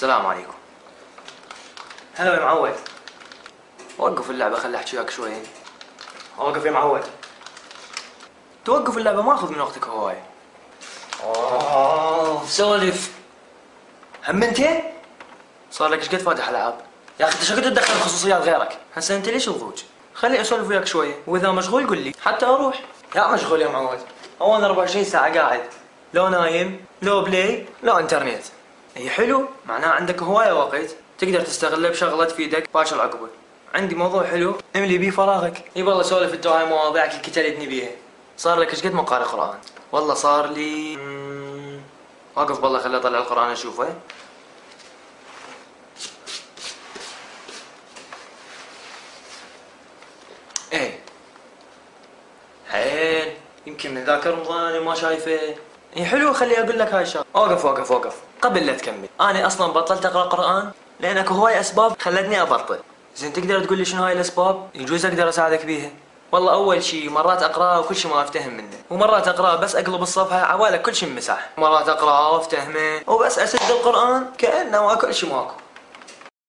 السلام عليكم. هلا يا معود. وقف اللعبة خلي احكي وياك شوي. اوقف يا معود. توقف اللعبة ما اخذ من وقتك هواي. سولف. همنتين؟ صار لك ايش قد فاتح العاب؟ يا اخي انت شو كنت تدخل خصوصيات غيرك؟ هسه انت ليش الضوج؟ خلي اسولف وياك شوي، واذا مشغول قل لي حتى اروح. يا مشغول يا معود. هو انا 24 ساعة قاعد. لو نايم، لو بلاي، لو انترنت. اي حلو، معناه عندك هواية وقت تقدر تستغله بشغلة تفيدك باكر عقبه. عندي موضوع حلو املي بيه فراغك. اي والله سولف انت هاي مواضيعك اللي كتلتني بيها. صار لك ايش قد ما قارئ قرآن؟ والله صار لي واقف بالله خلي اطلع القرآن اشوفه. ايه حيل يمكن من ذاك رمضان ما شايفه. اي حلو، خلي اقول لك هاي الشغله. اوقف قبل لا تكمل. انا اصلا بطلت اقرا قرآن لان اكو هواي اسباب خلتني ابطل. زين تقدر تقول لي شنو هاي الاسباب؟ يجوز اقدر اساعدك بيها. والله اول شيء مرات اقراه وكل شيء ما افتهم منه، ومرات اقراه بس اقلب الصفحه عوالك كل شيء مسح. مرات اقراه وافتهمه وبس اسد القرآن كانه ما كل شيء ماكو.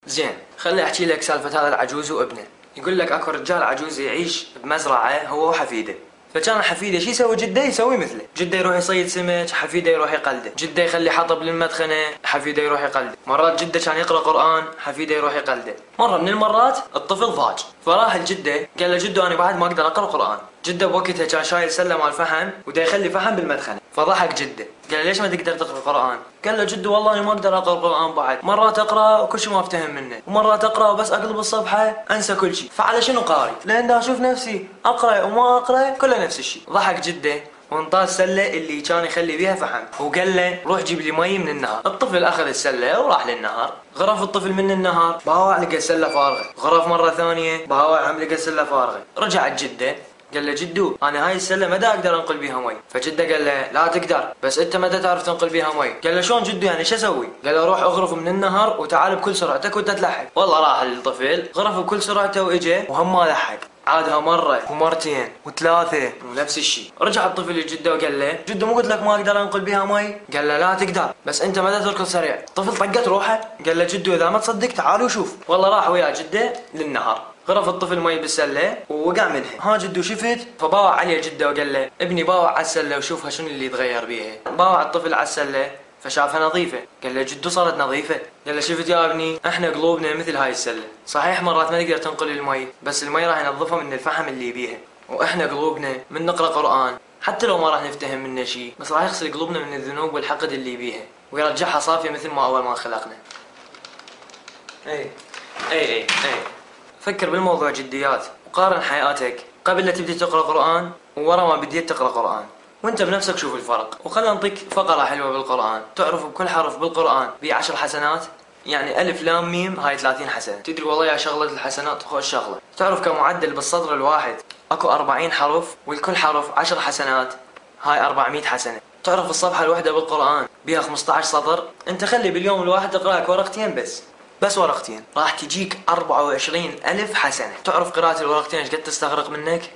زين خلي احكي لك سالفه هذا العجوز وابنه. يقول لك اكو رجال عجوز يعيش بمزرعه هو وحفيده. فكان حفيده شو يسوي جده؟ يسوي مثله. جده يروح يصيد سمك، حفيده يروح يقلده. جده يخلي حطب للمدخنه، حفيده يروح يقلده. مرات جده كان يقرا قرآن، حفيده يروح يقلده. مره من المرات الطفل ضاج، فراح لجده قال له جده انا بعد ما اقدر اقرا قرآن. جده بوقتها كان شايل سله مال فحم ودا يخلي فحم بالمدخنه. فضحك جده قال له ليش ما تقدر تقرا قرآن؟ قال له جده والله انا ما اقدر اقرا قرآن بعد، مرات اقرا وكل شيء ما افتهم منه، ومرات اقرا وبس اقلب الصفحه انسى كل شيء. فعلى شنو قاري؟ لان دا اشوف نفسي اقرا وما اقرا كله نفس الشيء. ضحك جده وانطاه السله اللي كان يخلي بيها فحم، وقال له روح جيب لي مي من النهر. الطفل اخذ السله وراح للنهر. غرف الطفل من النهر باوع لقى السله فارغه. غرف مره ثانيه باوع هم لقى السله فارغه. رجع جده قال له جدو انا هاي السله ما دا اقدر انقل بيها مي. فجده قال له لا تقدر، بس انت ما دا تعرف تنقل بيها مي. قال له شلون جدو يعني شو اسوي؟ قال له روح اغرف من النهر وتعال بكل سرعتك وانت تلحق. والله راح الطفل غرف بكل سرعته واجى وهم ما لحق. عادها مره ومرتين وثلاثه ونفس الشيء. رجع الطفل لجده وقال له جدو مو قلت لك ما اقدر انقل بيها مي؟ قال له لا تقدر، بس انت ما دا تركض سريع. الطفل طقت روحه قال له جدو اذا ما تصدق تعال وشوف. والله راح ويا جده للنهر. غرف الطفل مي بالسله ووقع منها. ها جدو شفت؟ فباوع عليه جده وقال له ابني باوع على السله وشوفها شنو اللي تغير بيها. باوع الطفل على السله فشافها نظيفه. قال له جدو صارت نظيفه؟ قال له شفت يا ابني احنا قلوبنا مثل هاي السله، صحيح مرات ما نقدر تنقل المي بس المي راح ينظفها من الفحم اللي بيها. واحنا قلوبنا من نقرا قرآن حتى لو ما راح نفتهم منه شيء بس راح يغسل قلوبنا من الذنوب والحقد اللي بيها ويرجعها صافيه مثل ما اول ما خلقنا. اي فكر بالموضوع جديات وقارن حياتك قبل لا تبدي تقرا قرآن وورا ما بديت تقرا قرآن، وانت بنفسك شوف الفرق. وخلنا نعطيك فقره حلوه بالقرآن. تعرف بكل حرف بالقرآن ب10 حسنات؟ يعني الف لام ميم هاي 30 حسنه. تدري والله يا شغله الحسنات خوش شغله. تعرف كمعدل بالسطر الواحد اكو 40 حرف والكل حرف 10 حسنات، هاي 400 حسنه. تعرف الصفحه الواحده بالقرآن بيها 15 سطر. انت خلي باليوم الواحد تقرا لك ورقتين بس ورقتين راح تجيك 24,000 حسنة. تعرف قراءة الورقتين ايش قد تستغرق منك؟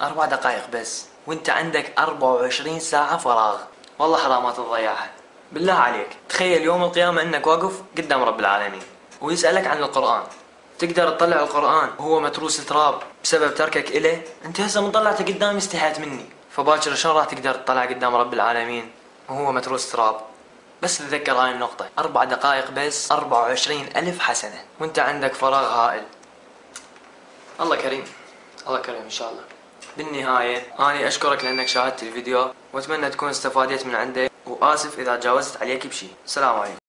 4 دقائق بس، وانت عندك 24 ساعة فراغ. والله حرامات تضيعها. بالله عليك تخيل يوم القيامة انك واقف قدام رب العالمين ويسألك عن القرآن. تقدر تطلع القرآن وهو متروس تراب بسبب تركك إله؟ انت هسه من طلعته قدامي استحيت مني، فباكر شلون راح تقدر تطلع قدام رب العالمين وهو متروس تراب؟ بس تذكر هاي النقطة، 4 دقائق بس 24,000 حسنة وانت عندك فراغ هائل. الله كريم، الله كريم ان شاء الله. بالنهاية اني اشكرك لانك شاهدت الفيديو واتمنى تكون استفادت من عندك، واسف اذا تجاوزت عليك بشي. السلام عليكم.